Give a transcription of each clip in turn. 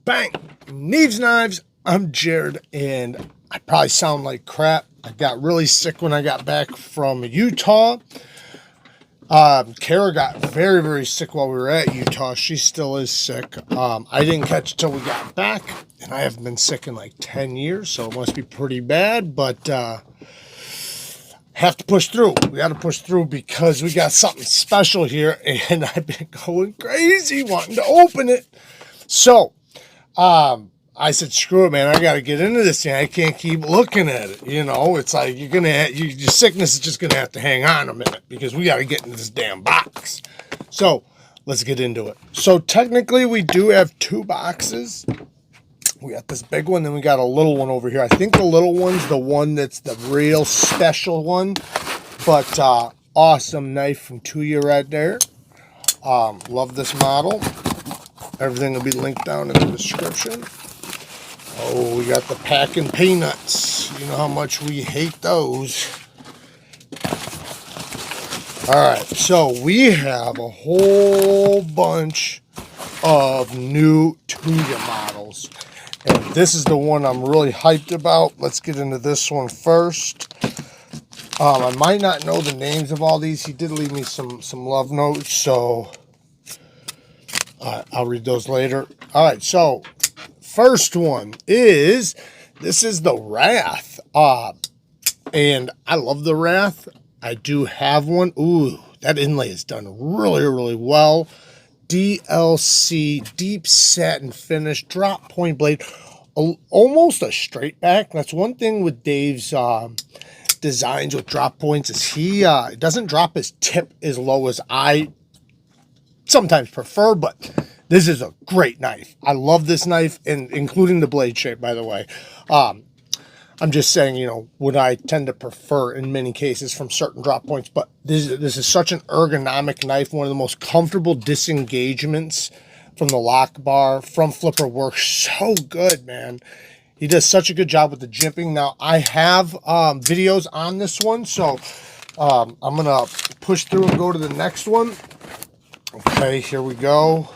Bang! Neeves Knives. I'm Jared, and I probably sound like crap. I got really sick when I got back from Utah. Kara got very, very sick while we were at Utah. She still is sick. I didn't catch it till we got back, and I haven't been sick in like 10 years, so it must be pretty bad, but have to push through. We got to push through because we got something special here, and I've been going crazy wanting to open it. So, I said, screw it, man. I got to get into this thing. I can't keep looking at it. You know, it's like you're going to, your sickness is just going to have to hang on a minute because we got to get into this damn box. So let's get into it. So technically we do have two boxes. We got this big one, then we got a little one over here. I think the little one's the one that's the real special one, but awesome knife from Tuya right there. Love this model. Everything will be linked down in the description. Oh, we got the packing peanuts. You know how much we hate those. Alright, so we have a whole bunch of new Tuya models. And this is the one I'm really hyped about. Let's get into this one first. I might not know the names of all these. He did leave me some love notes, so I'll read those later. Alright, so first one is, this is the Wrath. And I love the Wrath. I do have one. Ooh, that inlay is done really, really well. DLC, deep satin finish, drop point blade, almost a straight back. That's one thing with Dave's designs with drop points is he doesn't drop his tip as low as I sometimes prefer, but this is a great knife. I love this knife, and including the blade shape, by the way. I'm just saying, you know, what I tend to prefer in many cases from certain drop points, but this is such an ergonomic knife, one of the most comfortable disengagements from the lock bar, from flipper works so good, man. He does such a good job with the jimping. Now, I have videos on this one, so I'm going to push through and go to the next one. Okay, here we go.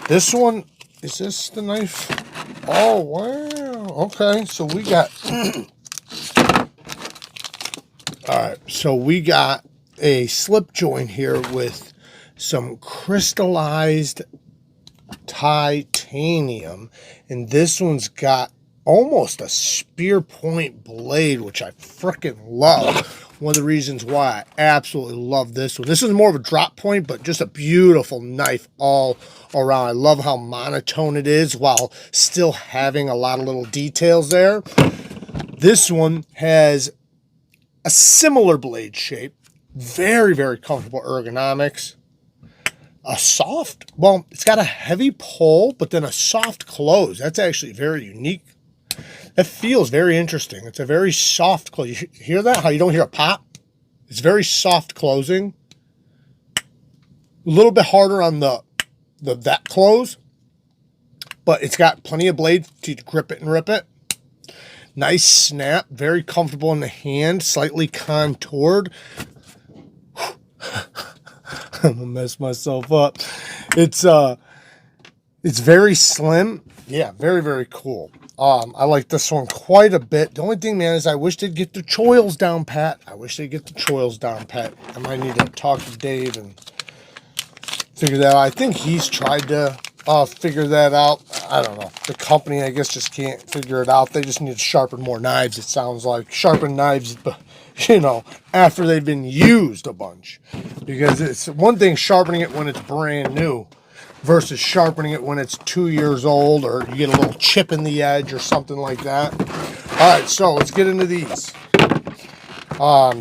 This one, is this the knife? Oh, wow. Okay, so we got... Alright, so we got a slip joint here with some crystallized titanium. And this one's got almost a spear point blade, which I freaking love. One of the reasons why I absolutely love this one. This is more of a drop point, but just a beautiful knife all around. I love how monotone it is while still having a lot of little details there. This one has a similar blade shape. Very, very comfortable ergonomics. A soft, well, it's got a heavy pull, but then a soft close. That's actually very unique. That feels very interesting. It's a very soft close. You hear that? How you don't hear a pop? It's very soft closing. A little bit harder on that close, but it's got plenty of blade to grip it and rip it. Nice snap, very comfortable in the hand, slightly contoured. I'm gonna mess myself up. It's very slim. Yeah, very, very cool. I like this one quite a bit. The only thing, man, is I wish they'd get the choils down pat. I wish they'd get the choils down pat. I might need to talk to Dave and figure that out. I think he's tried to figure that out. I don't know. The company, I guess, just can't figure it out. They just need to sharpen more knives, it sounds like. Sharpen knives, you know, after they've been used a bunch. Because it's one thing sharpening it when it's brand new versus sharpening it when it's 2 years old, or you get a little chip in the edge or something like that. All right, so let's get into these.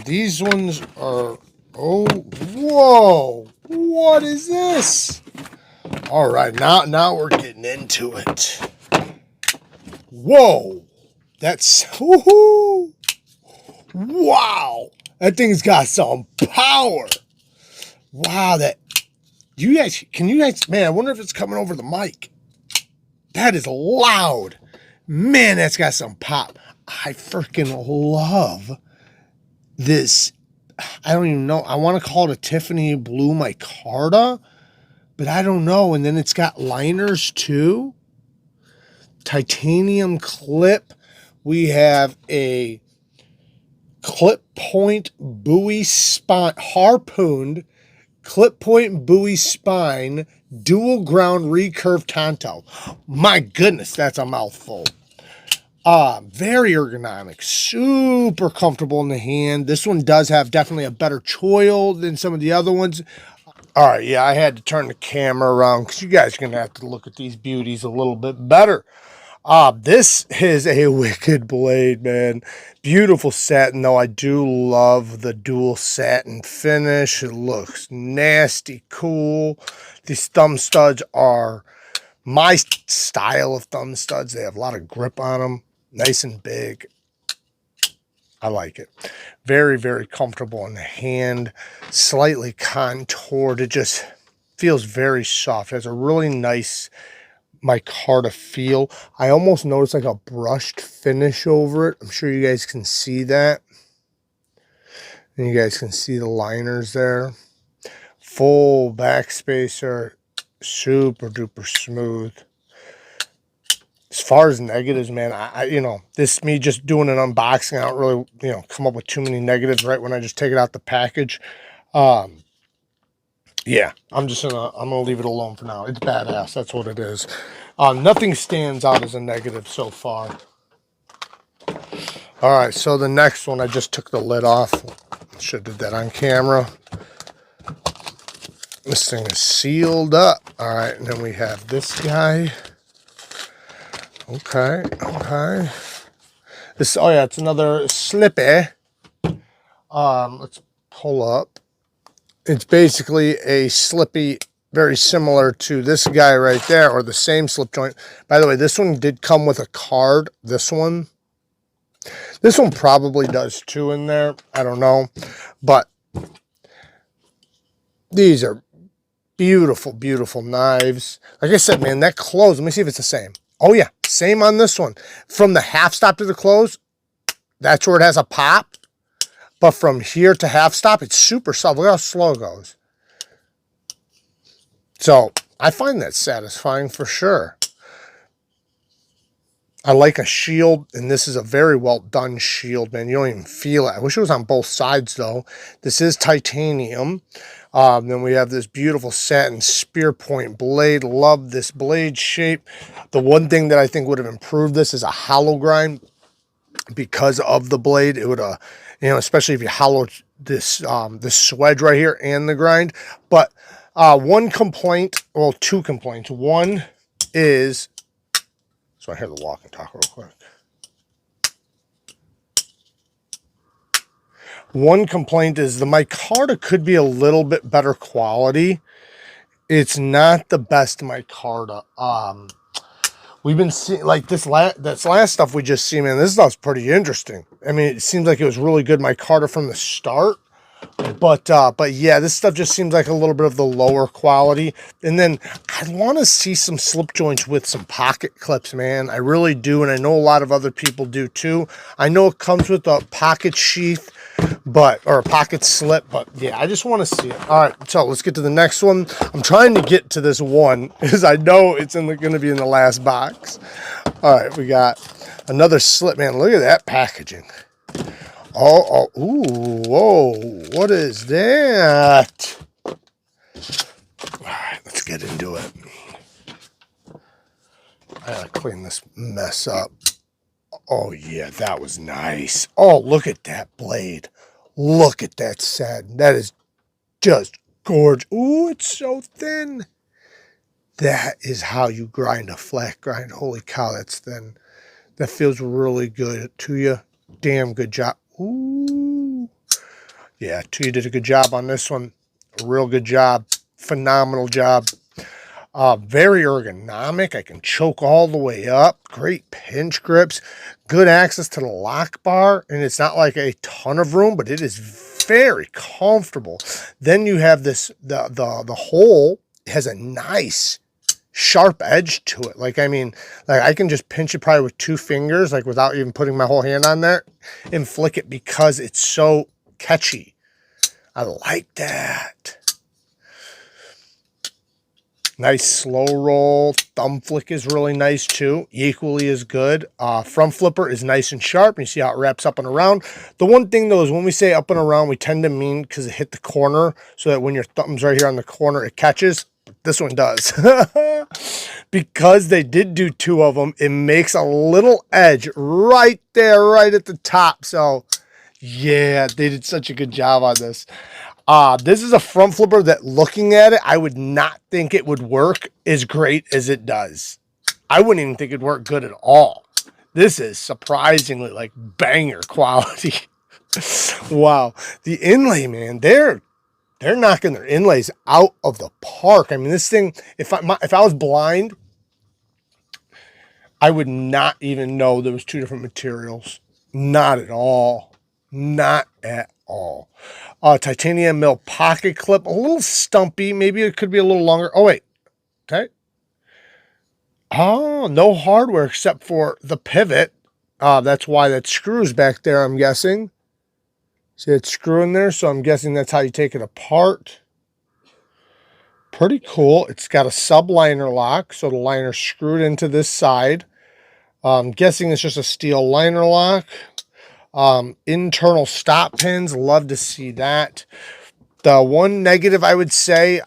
These ones are, oh, whoa, what is this? All right, now we're getting into it. Whoa, that's, woohoo, wow, that thing's got some power. Wow, that, can you guys, man, I wonder if it's coming over the mic. That is loud. Man, that's got some pop. I freaking love this. I don't even know. I want to call it a Tiffany Blue Micarta, but I don't know. And then it's got liners too. titanium clip. We have a clip point buoy spine, harpooned clip point buoy spine, dual ground recurve tonto. My goodness, that's a mouthful. Very ergonomic, super comfortable in the hand. This one does have definitely a better choil than some of the other ones. All right, yeah, I had to turn the camera around because you guys are going to have to look at these beauties a little bit better. This is a wicked blade, man. Beautiful satin, though. I do love the dual satin finish. It looks nasty cool. These thumb studs are my style of thumb studs. They have a lot of grip on them. Nice and big. I like it. Very, very comfortable in the hand. Slightly contoured. It just feels very soft. It has a really nice micarta feel. I almost noticed like a brushed finish over it. I'm sure you guys can see that. And you guys can see the liners there. Full backspacer. Super duper smooth. As far as negatives, man, I you know, this me just doing an unboxing. I don't really, you know, come up with too many negatives right when I just take it out the package. Yeah, I'm gonna leave it alone for now. It's badass. That's what it is. Nothing stands out as a negative so far. All right, so the next one, I just took the lid off. Should have did that on camera. This thing is sealed up. All right, and then we have this guy. Okay. This, oh yeah, it's another slippy. Let's pull up. It's basically a slippy, very similar to this guy right there, or the same slip joint. By the way, this one did come with a card. This one probably does too in there. I don't know, but these are beautiful, beautiful knives. Like I said, man, that close. Let me see if it's the same. Oh yeah, same on this one. From the half stop to the close, that's where it has a pop. But from here to half stop, it's super soft. Look how slow it goes. So I find that satisfying for sure. I like a shield, and this is a very well done shield, man. You don't even feel it. I wish it was on both sides though. This is titanium. Then we have this beautiful satin spear point blade. Love this blade shape. The one thing that I think would have improved this is a hollow grind because of the blade. It would you know, especially if you hollow this this swedge right here and the grind. But one complaint, well, two complaints. One is, so I hear the walk and talk real quick. One complaint is the micarta could be a little bit better quality. It's not the best micarta. We've been seeing like this last stuff we just seen, man. This stuff's pretty interesting. I mean, it seems like it was really good micarta from the start. But yeah, this stuff just seems like a little bit of the lower quality. And then I want to see some slip joints with some pocket clips, man. I really do, and I know a lot of other people do too. I know it comes with a pocket sheath, or a pocket slip, but yeah, I just want to see it. All right, so let's get to the next one. I'm trying to get to this one because I know it's going to be in the last box. All right, we got another slip, man. Look at that packaging. Oh, ooh, whoa, what is that? All right, let's get into it. I gotta clean this mess up. Oh, yeah, that was nice. Oh, look at that blade. Look at that satin. That is just gorgeous. Ooh, it's so thin. That is how you grind a flat grind. Holy cow, that's thin. That feels really good. Tuya, damn good job. Ooh. Yeah, Tuya did a good job on this one. A real good job. Phenomenal job. Very ergonomic. I can choke all the way up. Great pinch grips. Good access to the lock bar. And it's not like a ton of room, but it is very comfortable. Then you have this, the hole has a nice sharp edge to it. Like, I mean, like I can just pinch it probably with 2 fingers, like without even putting my whole hand on there, and flick it because it's so catchy. I like that. Nice slow roll. Thumb flick is really nice too. Equally as good. Front flipper is nice and sharp. You see how it wraps up and around. The one thing though is when we say up and around, we tend to mean because it hit the corner, so that when your thumb's right here on the corner, it catches. This one does. Because they did do 2 of them, it makes a little edge right there, right at the top. So yeah, they did such a good job on this. This is a front flipper that, looking at it, I would not think it would work as great as it does. I wouldn't even think it'd work good at all. This is surprisingly like banger quality. Wow. The inlay, man, they're knocking their inlays out of the park. I mean, this thing, if I was blind, I would not even know there was 2 different materials. Not at all. Not at all. Titanium mill pocket clip, a little stumpy. Maybe it could be a little longer. Oh, wait. Okay. Oh, no hardware except for the pivot. That's why that screw's back there, I'm guessing. See that screw in there? So I'm guessing that's how you take it apart. Pretty cool. It's got a subliner lock, so the liner's screwed into this side. I'm guessing it's just a steel liner lock. Internal stop pins, love to see that. The one negative I would say,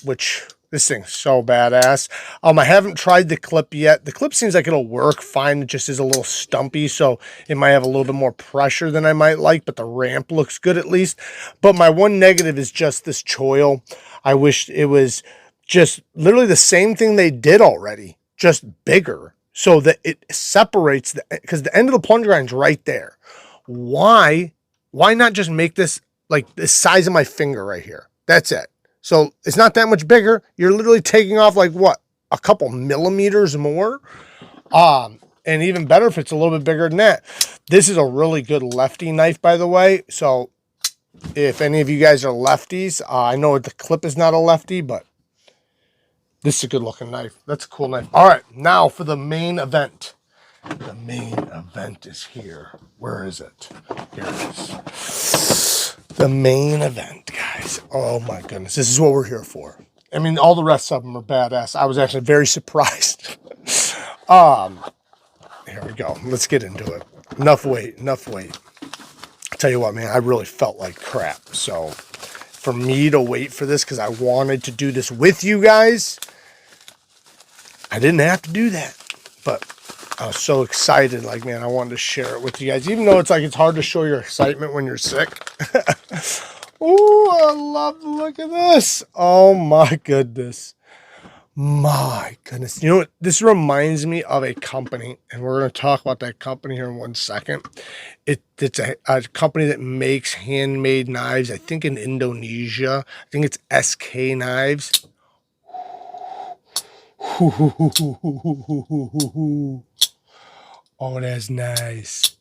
which this thing's so badass. I haven't tried the clip yet. The clip seems like it'll work fine. It just is a little stumpy, so it might have a little bit more pressure than I might like, but the ramp looks good at least. But my one negative is just this choil. I wish it was just literally the same thing they did already, just bigger, so that it separates, because the end of the plunger grind's right there. Why not just make this like the size of my finger right here? That's it. So it's not that much bigger. You're literally taking off like what, a couple millimeters more. And even better if it's a little bit bigger than that. This is a really good lefty knife, by the way. So if any of you guys are lefties, I know the clip is not a lefty, but this is a good looking knife. That's a cool knife. All right, now for the main event. The main event is here. Where is it? Here it is. The main event, guys. Oh my goodness. This is what we're here for. I mean, all the rest of them are badass. I was actually very surprised. Here we go. Let's get into it. Enough wait. I'll tell you what, man, I really felt like crap. So for me to wait for this, because I wanted to do this with you guys, I didn't have to do that. But I was so excited, like, man, I wanted to share it with you guys, even though it's like it's hard to show your excitement when you're sick. Ooh, I love the look of this. Oh my goodness. My goodness. You know what? This reminds me of a company, and we're going to talk about that company here in 1 second. It's a company that makes handmade knives, I think in Indonesia. I think it's SK Knives. Oh, that's nice.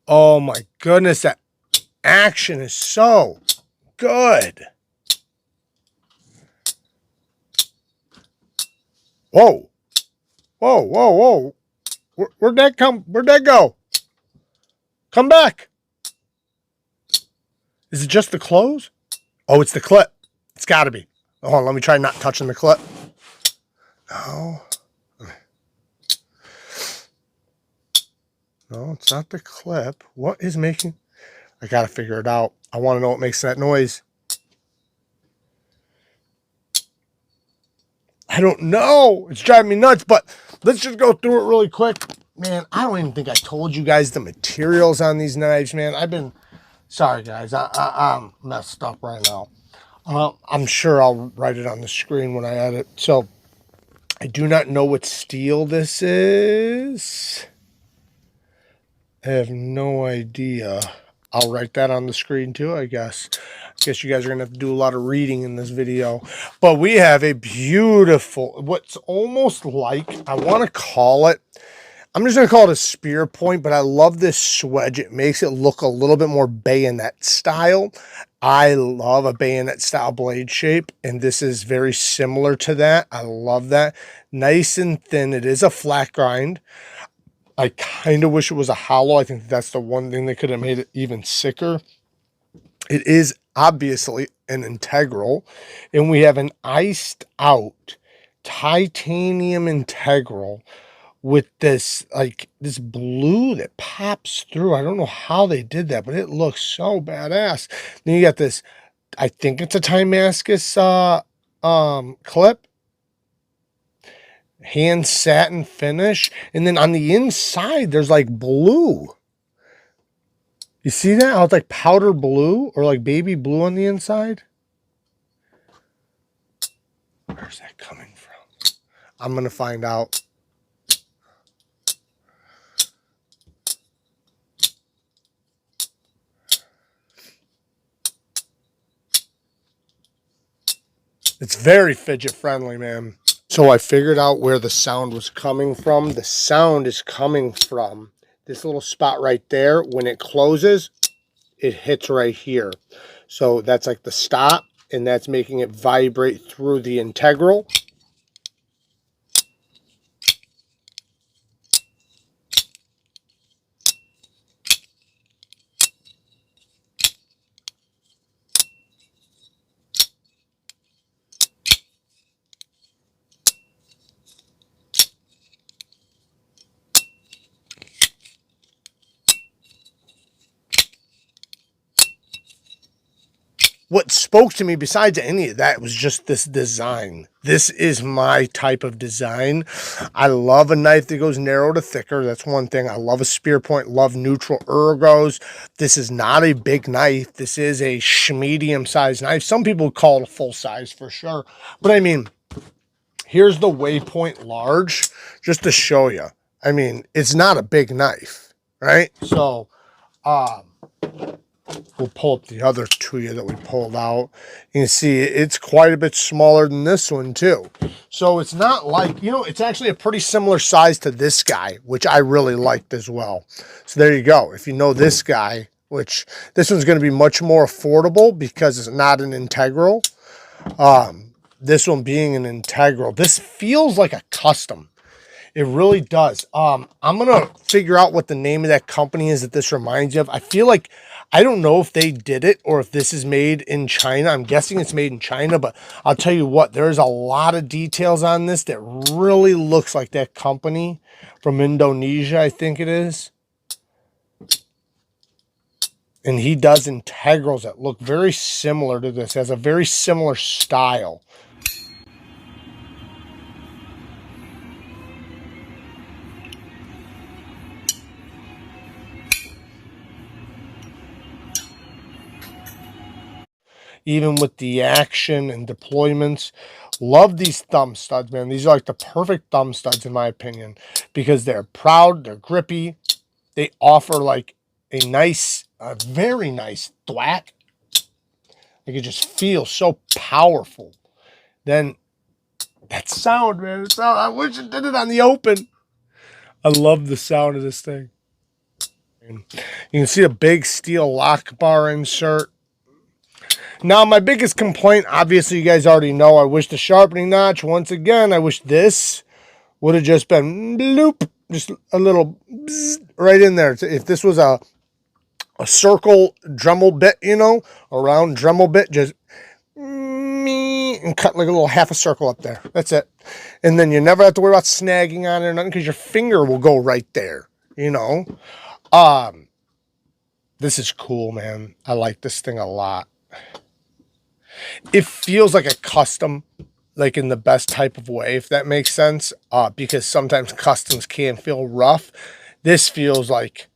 Oh my goodness, that action is so good. Whoa. Where'd that go? Come back. Is it just the close? Oh, it's the clip. It's got to be. Hold on, let me try not touching the clip. No. No, it's not the clip. What is making... I got to figure it out. I want to know what makes that noise. I don't know. It's driving me nuts, but let's just go through it really quick. Man, I don't even think I told you guys the materials on these knives, man. Sorry, guys. I'm messed up right now. I'm sure I'll write it on the screen when I edit. So, I do not know what steel this is. I have no idea. I'll write that on the screen too, I guess. I guess you guys are going to have to do a lot of reading in this video. But we have a beautiful, what's almost like, I want to call it, I'm just going to call it a spear point, but I love this swedge. It makes it look a little bit more bayonet style. I love a bayonet style blade shape, and this is very similar to that. I love that. Nice and thin. It is a flat grind. I kind of wish it was a hollow. I think that's the one thing that could have made it even sicker. It is obviously an integral, and we have an iced out titanium integral with this, like, this blue that pops through. I don't know how they did that, but it looks so badass. Then you got this, I think it's a Damascus clip, hand satin finish, and then on the inside there's like blue. You see that? How it's like powder blue or like baby blue on the inside? Where's that coming from? I'm gonna find out. It's very fidget friendly, man. So I figured out where the sound was coming from. The sound is coming from this little spot right there. When it closes, it hits right here. So that's like the stop, and that's making it vibrate through the integral. What spoke to me besides any of that was just this design. This is my type of design. I love a knife that goes narrow to thicker. That's one thing. I love a spear point, love neutral ergos. This is not a big knife. This is a medium sized knife. Some people call it a full size for sure. But I mean, here's the waypoint large just to show you. I mean, it's not a big knife, right? So, we'll pull up the other Tuya that we pulled out. You can see it's quite a bit smaller than this one too. So it's not like, you know, it's actually a pretty similar size to this guy, which I really liked as well. So there you go. If you know this guy, which this one's going to be much more affordable because it's not an integral. This one being an integral, this feels like a custom. It really does. I'm going to figure out what the name of that company is that this reminds you of. I feel like, I don't know if they did it or if this is made in China. I'm guessing it's made in China, but I'll tell you what, there's a lot of details on this that really looks like that company from Indonesia, I think it is. And he does integrals that look very similar to this, has a very similar style. Even with the action and deployments. Love these thumb studs, man. These are like the perfect thumb studs in my opinion because they're proud, they're grippy. They offer like a nice, a very nice thwack. Like it just feels so powerful. Then that sound, man. I wish it did it on the open. I love the sound of this thing. And you can see a big steel lock bar insert. Now, my biggest complaint, obviously, you guys already know, I wish the sharpening notch, once again, I wish this would have just been bloop, just a little bzz right in there. If this was a circle Dremel bit, you know, a round Dremel bit, just and cut like a little half a circle up there. That's it. And then you never have to worry about snagging on it or nothing because your finger will go right there, you know. This is cool, man. I like this thing a lot. It feels like a custom, like in the best type of way, if that makes sense, because sometimes customs can feel rough. This feels like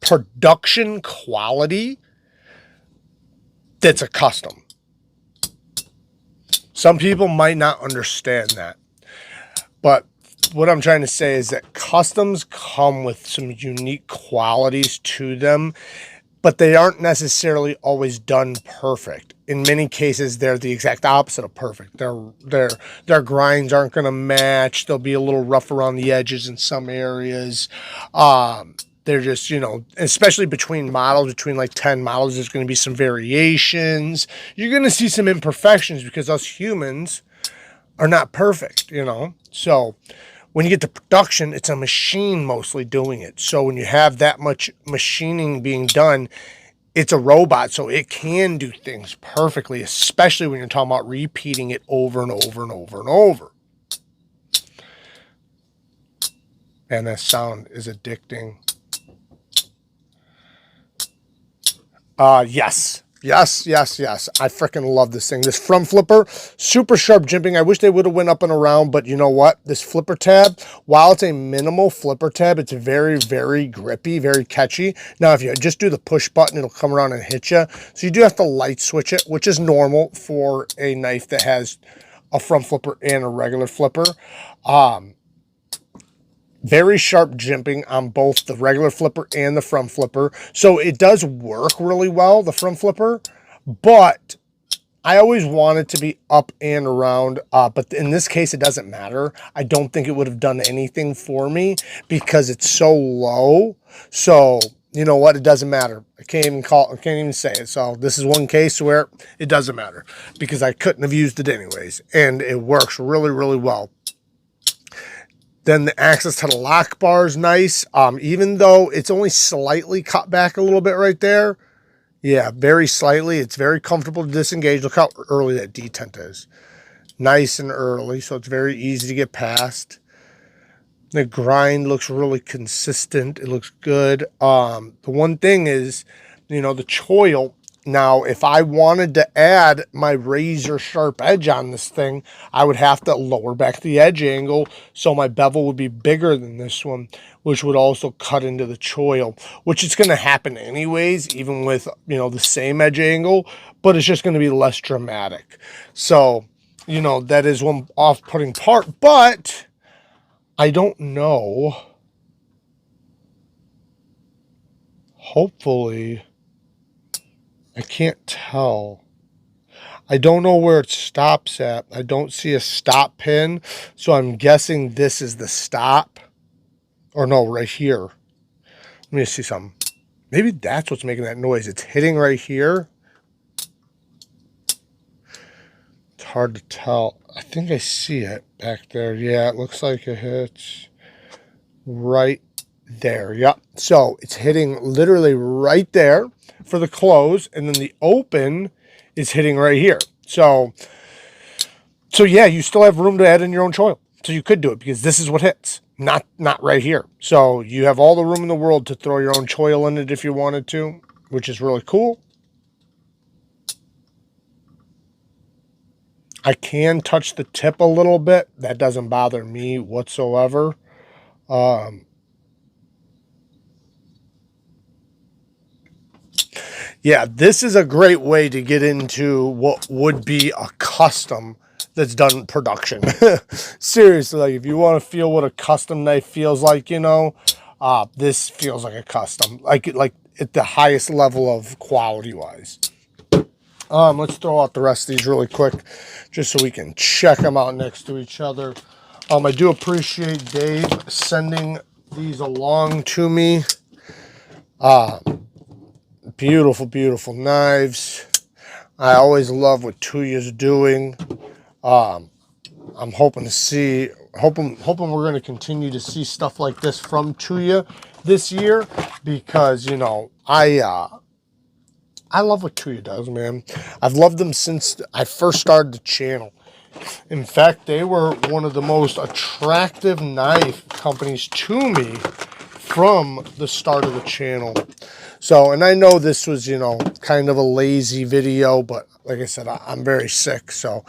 production quality that's a custom. Some people might not understand that, but what I'm trying to say is that customs come with some unique qualities to them, but they aren't necessarily always done perfect. In many cases, they're the exact opposite of perfect. Their grinds aren't going to match. They'll be a little rough around the edges in some areas. They're just, you know, especially between models, between like 10 models, there's going to be some variations. You're going to see some imperfections because us humans are not perfect, you know. So when you get to production, it's a machine mostly doing it. So when you have that much machining being done, it's a robot, so it can do things perfectly, especially when you're talking about repeating it over and over and over and over. And that sound is addicting. Yes. Yes, yes, yes. I freaking love this thing. This front flipper, super sharp jimping. I wish they would have went up and around, but you know what? This flipper tab, while it's a minimal flipper tab, it's very, very grippy, very catchy. Now, if you just do the push button, it'll come around and hit you. So you do have to light switch it, which is normal for a knife that has a front flipper and a regular flipper. Very sharp jimping on both the regular flipper and the front flipper. So it does work really well, the front flipper, but I always want it to be up and around. But in this case, it doesn't matter. I don't think it would have done anything for me because it's so low. So you know what? It doesn't matter. I can't even say it. So this is one case where it doesn't matter because I couldn't have used it anyways. And it works really, really well. Then the access to the lock bar is nice. Even though it's only slightly cut back a little bit right there. Yeah, very slightly. It's very comfortable to disengage. Look how early that detent is. Nice and early, so it's very easy to get past. The grind looks really consistent. It looks good. The one thing is, you know, the choil. Now, if I wanted to add my razor sharp edge on this thing, I would have to lower back the edge angle so my bevel would be bigger than this one, which would also cut into the choil, which is going to happen anyways, even with, you know, the same edge angle, but it's just going to be less dramatic. So, you know, that is one off-putting part, but I don't know. Hopefully, I can't tell. I don't know where it stops at. I don't see a stop pin, so I'm guessing this is the stop. Or no, right here. Let me see something. Maybe that's what's making that noise. It's hitting right here. It's hard to tell. I think I see it back there. Yeah, it looks like it hits right there. Yep. So it's hitting literally right there for the close, and then the open is hitting right here. So yeah, you still have room to add in your own choil. So you could do it because this is what hits, not right here. So you have all the room in the world to throw your own choil in it if you wanted to, which is really cool. I can touch the tip a little bit. That doesn't bother me whatsoever. Yeah, this is a great way to get into what would be a custom that's done in production. Seriously, like if you want to feel what a custom knife feels like, you know, this feels like a custom, like at the highest level of quality wise. Let's throw out the rest of these really quick, just so we can check them out next to each other. I do appreciate Dave sending these along to me. Beautiful, beautiful knives. I always love what Tuya's doing. I'm hoping we're going to continue to see stuff like this from Tuya this year because, you know, I love what Tuya does, man. I've loved them since I first started the channel. In fact, they were one of the most attractive knife companies to me from the start of the channel. So, and I know this was, you know, kind of a lazy video, but like I said, I'm very sick. So,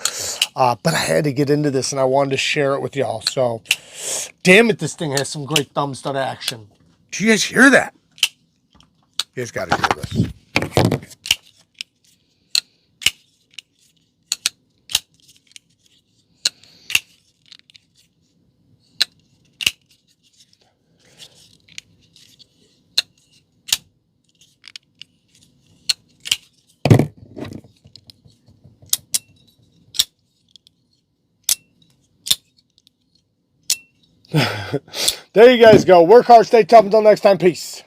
but I had to get into this and I wanted to share it with y'all. So, damn it, this thing has some great thumb stud action. Do you guys hear that? You guys got to hear this. There you guys go. Work hard, stay tough. Until next time, peace.